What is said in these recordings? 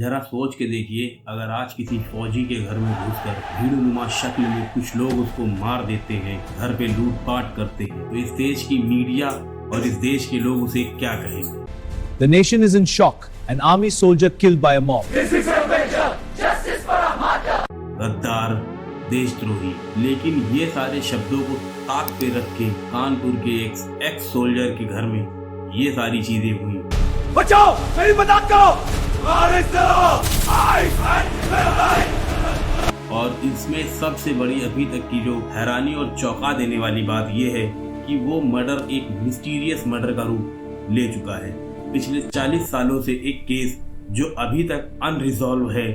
जरा सोच के देखिए, अगर आज किसी फौजी के घर में घुसकर भीड़नुमा शक्ल में कुछ लोग उसको मार देते हैं, घर पे लूटपाट करते हैं, तो इस देश की मीडिया और इस देश के लोग उसे क्या कहेंगे? The nation is in shock. An army soldier killed by a mob. This is your measure. Justice for our martyr. गद्दार, देशद्रोही। लेकिन ये सारे शब्दों को ताक पे रख के कानपुर के एक एक्स सोल्जर के घर में ये सारी चीजें हुई। बचाओ, मेरी मदद करो। और इसमें सबसे बड़ी अभी तक की जो हैरानी और चौंका देने वाली बात यह है कि वो मर्डर एक मिस्टीरियस मर्डर का रूप ले चुका है। पिछले 40 सालों से एक केस जो अभी तक अनरिजॉल्व है,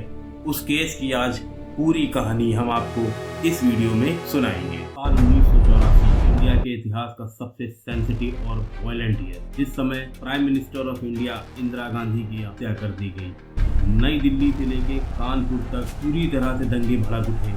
उस केस की आज पूरी कहानी हम आपको इस वीडियो में सुनाएंगे। साल 1984 इंडिया के इतिहास का सबसे सेंसिटिव और वायलेंट ईयर, जिस समय prime minister of India Indira Gandhi की हत्या कर दी गई। नई दिल्ली से लेके कानपुर तक पूरी तरह से दंगे भड़क उठे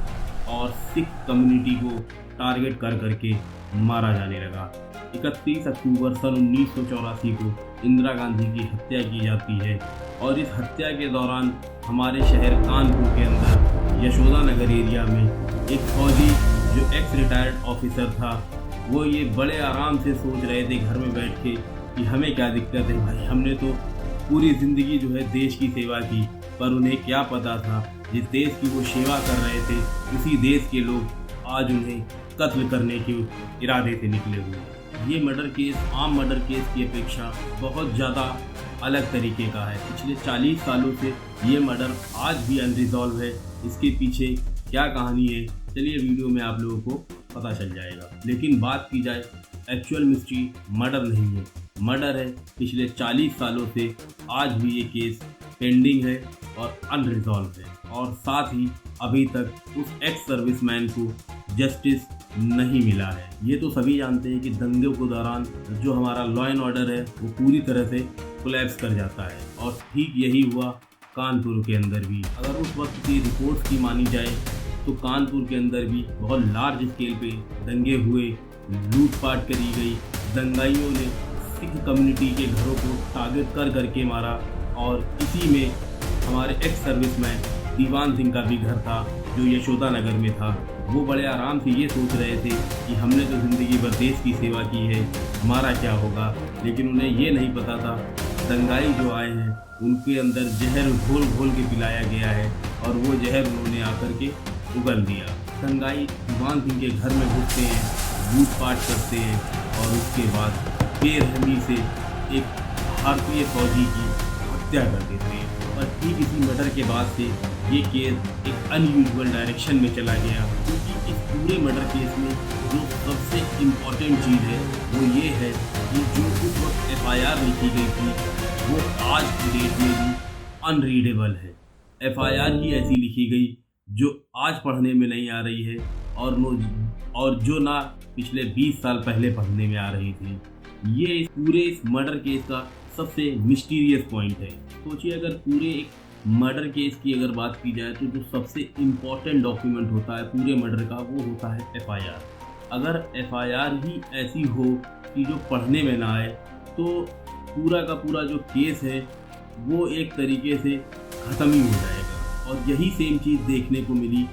और सिख कम्युनिटी को टारगेट कर करके मारा जाने लगा। 31 अक्टूबर सन 1984 को इंदिरा गांधी की हत्या की जाती है और इस हत्या के दौरान हमारे शहर कानपुर के अंदर यशोदा नगर एरिया में एक फौजी जो एक्स रिटायर्ड ऑफिसर था, वो ये बड़े आराम से सोच रहे थे घर में बैठ के कि हमें क्या दिक्कत है भाई, हमने तो पूरी ज़िंदगी जो है देश की सेवा की। पर उन्हें क्या पता था, जिस देश की वो सेवा कर रहे थे उसी देश के लोग आज उन्हें कत्ल करने के इरादे से निकले हुए। ये मर्डर केस आम मर्डर केस की अपेक्षा बहुत ज़्यादा अलग तरीके का है। पिछले 40 सालों से ये मर्डर आज भी अनरिजॉल्व है। इसके पीछे क्या कहानी है, चलिए वीडियो में आप लोगों को पता चल जाएगा। लेकिन बात की जाए, एक्चुअल मिस्ट्री मर्डर नहीं है, मर्डर है पिछले 40 सालों से आज भी ये केस पेंडिंग है और अनरिजॉल्व है। और साथ ही अभी तक उस एक्स सर्विसमैन को जस्टिस नहीं मिला है। ये तो सभी जानते हैं कि दंगों के दौरान जो हमारा लॉ एंड ऑर्डर है वो पूरी तरह से कोलैप्स कर जाता है और ठीक यही हुआ कानपुर के अंदर भी। अगर उस वक्त की रिपोर्ट्स की मानी जाए तो कानपुर के अंदर भी बहुत लार्ज स्केल पे दंगे हुए, लूटपाट करी गई। दंगाइयों ने सिख कम्युनिटी के घरों को टारगेट कर करके मारा और इसी में हमारे एक्स सर्विसमैन दीवान सिंह का भी घर था जो यशोदा नगर में था। वो बड़े आराम से ये सोच रहे थे कि हमने तो ज़िंदगी भर देश की सेवा की है, हमारा क्या होगा। लेकिन उन्हें ये नहीं पता था दंगाई जो आए हैं उनके अंदर जहर घोल घोल के पिलाया गया है और वो जहर उन्होंने आकर के उगल दिया। दंगाई दीवान सिंह के घर में घुसते हैं, लूटपाट करते हैं और उसके बाद बेरहमी से एक भारतीय फौजी की हत्या कर देते हैं। और ठीक इसी मर्डर के बाद से ये केस एक अनयूजुअल डायरेक्शन में चला गया, क्योंकि इस पूरे मर्डर केस में जो सबसे इम्पॉर्टेंट चीज़ है वो ये है कि जो उस वक्त FIR लिखी गई थी वो आज की डेट में भी अनरीडेबल है। FIR ही ऐसी लिखी गई जो आज पढ़ने में नहीं आ रही है और जो ना पिछले 20 साल पहले पढ़ने में आ रही थी। ये इस मर्डर केस का सबसे मिस्टीरियस पॉइंट है। सोचिए, अगर पूरे एक मर्डर केस की अगर बात की जाए तो जो सबसे इम्पॉर्टेंट डॉक्यूमेंट होता है पूरे मर्डर का वो होता है FIR। अगर FIR ही ऐसी हो कि जो पढ़ने में ना आए तो पूरा का पूरा जो केस है वो एक तरीके से ख़त्म ही हो जाएगा। और यही सेम चीज़ देखने को मिली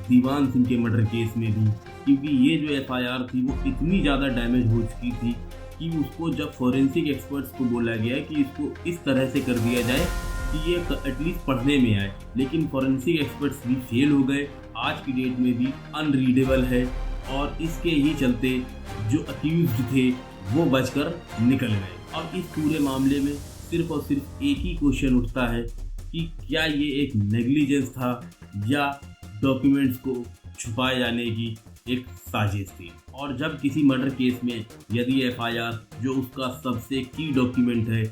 दीवान सिंह के मर्डर केस में भी, क्योंकि ये जो FIR थी वो इतनी ज़्यादा डैमेज हो चुकी थी कि उसको जब फॉरेंसिक एक्सपर्ट्स को बोला गया कि इसको इस तरह से कर दिया जाए कि ये एटलीस्ट पढ़ने में आए, लेकिन फॉरेंसिक एक्सपर्ट्स भी फेल हो गए। आज की डेट में भी अनरीडेबल है और इसके ही चलते जो अक्यूज्ड थे वो बचकर निकल गए। अब इस पूरे मामले में सिर्फ और सिर्फ एक ही क्वेश्चन उठता है कि क्या ये एक नेग्लिजेंस था या डॉक्यूमेंट्स को छुपाए जाने की एक साजिश थी। और जब किसी मर्डर केस में यदि FIR जो उसका सबसे की डॉक्यूमेंट है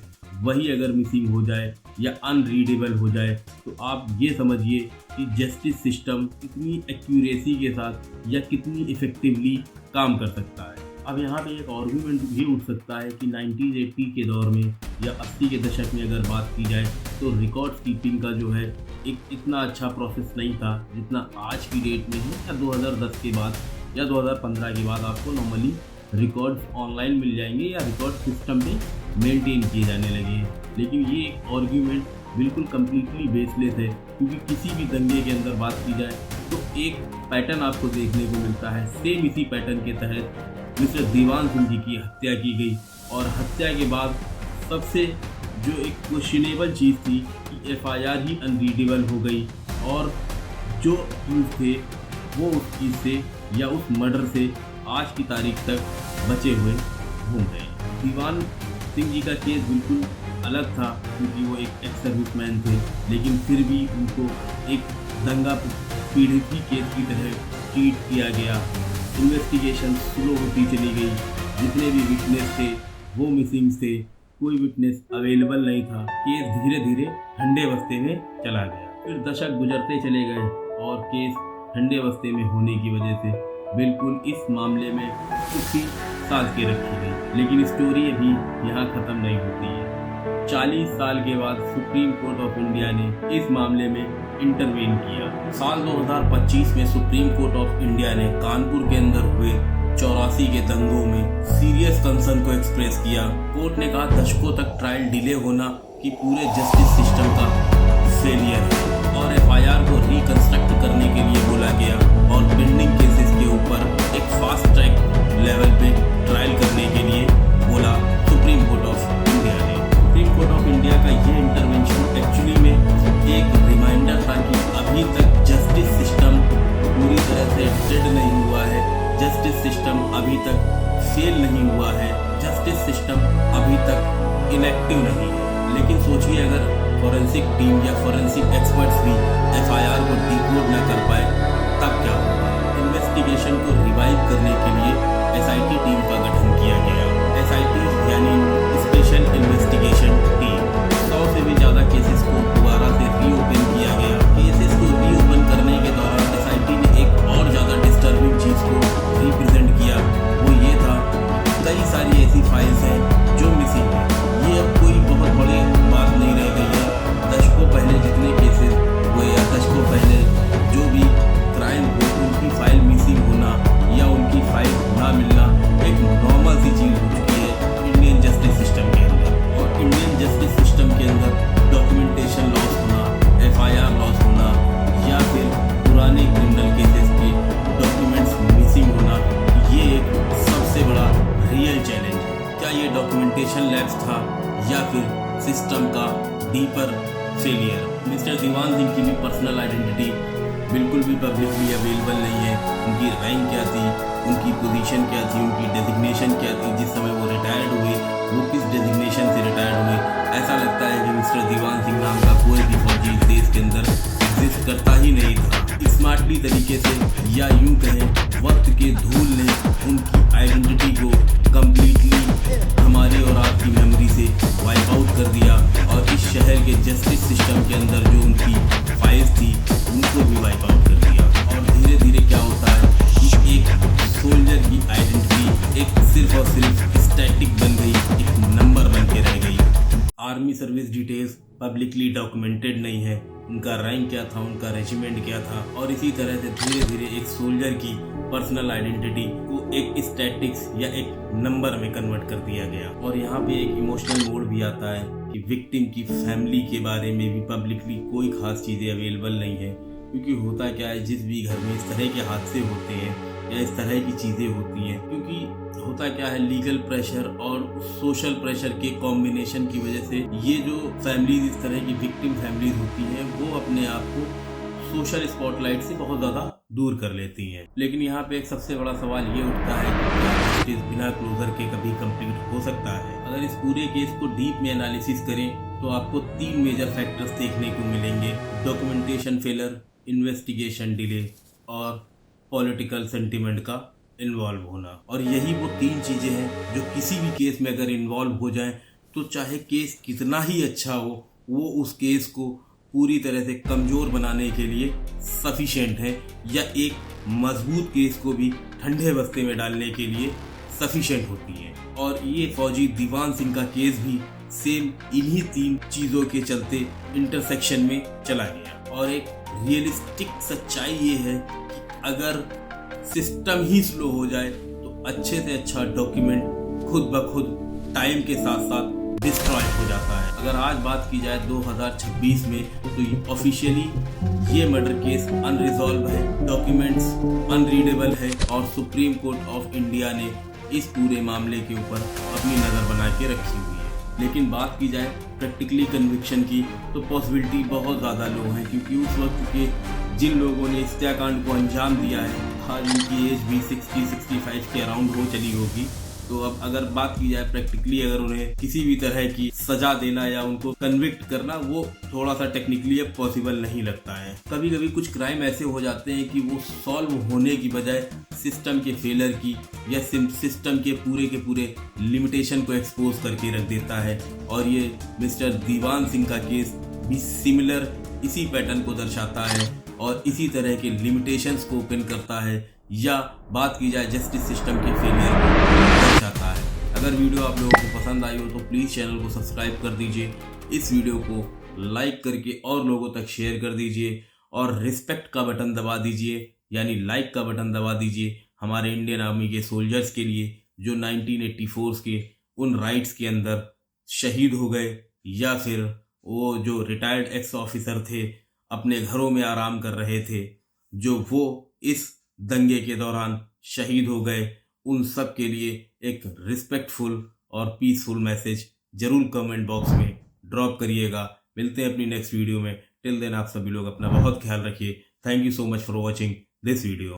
वही अगर मिसिंग हो जाए या अनरीडेबल हो जाए तो आप ये समझिए कि जस्टिस सिस्टम कितनी एक्यूरेसी के साथ या कितनी इफ़ेक्टिवली काम कर सकता है। अब यहाँ पे एक आर्गूमेंट भी उठ सकता है कि 1980 के दौर में या 80 के दशक में अगर बात की जाए तो रिकॉर्ड कीपिंग का जो है एक इतना अच्छा प्रोसेस नहीं था जितना आज की डेट में है, या 2010 के बाद या 2015 के बाद आपको नॉर्मली रिकॉर्ड्स ऑनलाइन मिल जाएंगे या रिकॉर्ड सिस्टम में मेंटेन किए जाने लगे हैं। लेकिन ये एक आर्ग्यूमेंट बिल्कुल कम्प्लीटली बेसलेस है, क्योंकि किसी भी दंगे के अंदर बात की जाए तो एक पैटर्न आपको देखने को मिलता है। सेम इसी पैटर्न के तहत मिस्टर दीवान सिंह जी की हत्या की गई और हत्या के बाद सबसे जो एक क्वेश्चनेबल चीज़ थी कि FIR ही अनरीडेबल हो गई और जो अक्यूज थे वो उस चीज़ से या उस मर्डर से आज की तारीख तक बचे हुए घूम गए। दीवान सिंह जी का केस बिल्कुल अलग था, क्योंकि वो एक एक्स सर्विसमैन थे, लेकिन फिर भी उनको एक दंगा पीड़ित केस की तरह ट्रीट किया गया। इन्वेस्टिगेशन स्लो होती चली गई, जितने भी विटनेस थे वो मिसिंग थे, कोई विटनेस अवेलेबल नहीं था। केस धीरे धीरे ठंडे बस्ते में चला गया। फिर दशक गुजरते चले गए और केस ठंडे बस्ते में होने की वजह से बिल्कुल इस मामले में कुछ ही साथ के रखी गई। लेकिन स्टोरी अभी यहाँ ख़त्म नहीं होती है। 40 साल के बाद सुप्रीम कोर्ट ऑफ इंडिया ने इस मामले में इंटरवीन किया। साल 2025 में सुप्रीम कोर्ट ऑफ इंडिया ने कानपुर के अंदर हुए 84 के दंगों में सीरियस कंसर्न को एक्सप्रेस किया। कोर्ट ने कहा दशकों तक ट्रायल डिले होना कि पूरे जस्टिस सिस्टम का फेलियर है और FIR को रिकंस्ट्रक्ट करने के लिए बोला गया और पेंडिंग केसेस के ऊपर एक फास्ट ट्रैक लेवल पे ट्रायल करने के लिए बोला सुप्रीम कोर्ट ऑफ इंडिया ने। सुप्रीम कोर्ट ऑफ इंडिया का ये इंटरवेंशन एक्चुअली में एक रिमाइंडर था कि अभी तक जस्टिस सिस्टम पूरी तरह से डेड नहीं हुआ है, जस्टिस सिस्टम अभी तक फेल नहीं हुआ है, जस्टिस सिस्टम अभी तक इनएक्टिव नहीं है। लेकिन सोचिए अगर फॉरेंसिक टीम या फॉरेंसिक एक्सपर्ट्स भी FIR को डिकोड न कर पाए तब क्या होगा। इन्वेस्टिगेशन को रिवाइव करने के लिए SIT टीम का गठन किया गया। SIT यानी स्पेशल इन्वेस्टिगेशन टीम। 100 से भी ज़्यादा केसेस को दोबारा से रीओपन किया गया। केसेस को रीओपन करने के दौरान SIT ने एक और ज़्यादा डिस्टर्बिंग चीज़ को रिप्रेजेंट किया, वो ये था कई सारी ऐसी फाइल्स हैं जो मिसिंग है। ये अब कोई बहुत बड़ी बात नहीं रह गई है। दशकों पहले जितने केसेस हुए या दशकों पहले जो भी क्राइम हुए उनकी फाइल मिसिंग होना या उनकी फाइल ना मिलना एक नॉर्मल सी चीज़ हो चुकी है इंडियन जस्टिस सिस्टम के अंदर। और इंडियन जस्टिस सिस्टम के अंदर डॉक्यूमेंटेशन लॉस होना, FIR लॉस होना या फिर पुराने क्रिमिनल केसेस के डॉक्यूमेंट्स मिसिंग होना, ये एक सबसे बड़ा रियल चैलेंज है। क्या ये डॉक्यूमेंटेशन लैप्स था या फिर सिस्टम का deeper failure. Mister Diwan Singh की भी पर्सनल आइडेंटिटी बिल्कुल भी पब्लिकली अवेलेबल नहीं है। उनकी रैंक क्या थी, उनकी पोजीशन क्या थी, उनकी डेजिग्नेशन क्या थी, जिस समय वो रिटायर्ड हुए वो किस डेजिग्नेशन से रिटायर्ड हुए। ऐसा लगता है कि मिस्टर दीवान सिंह नाम का कोई भी फौजी इस देश के अंदर एग्जिस्ट करता ही नहीं था। स्मार्टली तरीके से या यूं कहें वक्त के धूल ने उनकी आइडेंटिटी को कम्प्लीटली हमारे और आपकी मेमोरी से वाइप आउट कर दिया और इस शहर के जस्टिस सिस्टम के अंदर जो उनकी फाइल्स थी उनको भी वाइप आउट कर दिया। और धीरे धीरे क्या होता है कि एक सोल्जर की आइडेंटिटी एक सिर्फ और सिर्फ स्टैटिक बन गई, एक नंबर बन के रह गई। Army service details publicly documented नहीं है, उनका रैंक क्या था, उनका रेजिमेंट क्या था। और इसी तरह से धीरे धीरे एक सोल्जर की पर्सनल आइडेंटिटी को एक स्टैटिक्स या एक नंबर में कन्वर्ट कर दिया गया। और यहाँ पे एक इमोशनल मोड भी आता है कि विक्टिम की फैमिली के बारे में भी पब्लिकली कोई खास चीज़ें अवेलेबल नहीं है, क्योंकि होता क्या है जिस भी घर में इस तरह के हादसे होते हैं या इस तरह की चीज़ें होती हैं, क्योंकि होता क्या है लीगल प्रेशर और सोशल प्रेशर के कॉम्बिनेशन की वजह से ये जो फैमिलीज इस तरह की विक्टिम फैमिलीज होती हैं वो अपने आप को सोशल स्पॉटलाइट से बहुत ज़्यादा दूर कर लेती हैं। लेकिन यहाँ पे एक सबसे बड़ा सवाल ये उठता है कि क्या जस्टिस बिना क्लोजर के कभी कंप्लीट हो सकता है। अगर इस पूरे केस को डीप में एनालिसिस करें तो आपको 3 मेजर फैक्टर्स देखने को मिलेंगे: डॉक्यूमेंटेशन फेलर, इन्वेस्टिगेशन डिले और पॉलिटिकल सेंटिमेंट का इन्वॉल्व होना। और यही वो 3 चीज़ें हैं जो किसी भी केस में अगर इन्वॉल्व हो जाएं तो चाहे केस कितना ही अच्छा हो वो उस केस को पूरी तरह से कमज़ोर बनाने के लिए सफिशिएंट है या एक मजबूत केस को भी ठंडे बस्ते में डालने के लिए सफिशिएंट होती है। और ये फौजी दीवान सिंह का केस भी सेम इन्हीं 3 चीज़ों के चलते इंटरसेक्शन में चला गया। और एक रियलिस्टिक सच्चाई ये है कि अगर सिस्टम ही स्लो हो जाए तो अच्छे से अच्छा डॉक्यूमेंट खुद ब खुद टाइम के साथ साथ डिस्ट्रॉय हो जाता है। अगर आज बात की जाए 2026 में तो ऑफिशियली ये मर्डर केस अनरिजॉल्व है, डॉक्यूमेंट्स अनरीडेबल है और सुप्रीम कोर्ट ऑफ इंडिया ने इस पूरे मामले के ऊपर अपनी नज़र बना के रखी हुई है। लेकिन बात की जाए प्रैक्टिकली कन्विक्शन की तो पॉसिबिलिटी बहुत ज़्यादा लो है, क्योंकि उस वक्त के जिन लोगों ने इस हत्याकांड को अंजाम दिया है आज उनकी एज भी 60-65 के अराउंड हो चली होगी। तो अब अगर बात की जाए प्रैक्टिकली अगर उन्हें किसी भी तरह की सजा देना या उनको कन्विक्ट करना वो थोड़ा सा टेक्निकली अब पॉसिबल नहीं लगता है। कभी कभी कुछ क्राइम ऐसे हो जाते हैं कि वो सॉल्व होने की बजाय सिस्टम के फेलर की या सिस्टम के पूरे लिमिटेशन को एक्सपोज करके रख देता है, और ये मिस्टर दीवान सिंह का केस भी सिमिलर इसी पैटर्न को दर्शाता है और इसी तरह के लिमिटेशंस को ओपन करता है, या बात की जाए जस्टिस सिस्टम के फेलियर को दर्शाता है। अगर वीडियो आप लोगों को पसंद आई हो तो प्लीज़ चैनल को सब्सक्राइब कर दीजिए, इस वीडियो को लाइक करके और लोगों तक शेयर कर दीजिए और रिस्पेक्ट का बटन दबा दीजिए, यानी लाइक का बटन दबा दीजिए हमारे इंडियन आर्मी के सोल्जर्स के लिए जो 1984 के उन राइट्स के अंदर शहीद हो गए, या फिर वो जो रिटायर्ड एक्स ऑफिसर थे अपने घरों में आराम कर रहे थे, जो वो इस दंगे के दौरान शहीद हो गए, उन सब के लिए एक रिस्पेक्टफुल और पीसफुल मैसेज जरूर कमेंट बॉक्स में ड्रॉप करिएगा। मिलते हैं अपनी नेक्स्ट वीडियो में। टिल देन आप सभी लोग अपना बहुत ख्याल रखिए। Thank you so much for watching this video.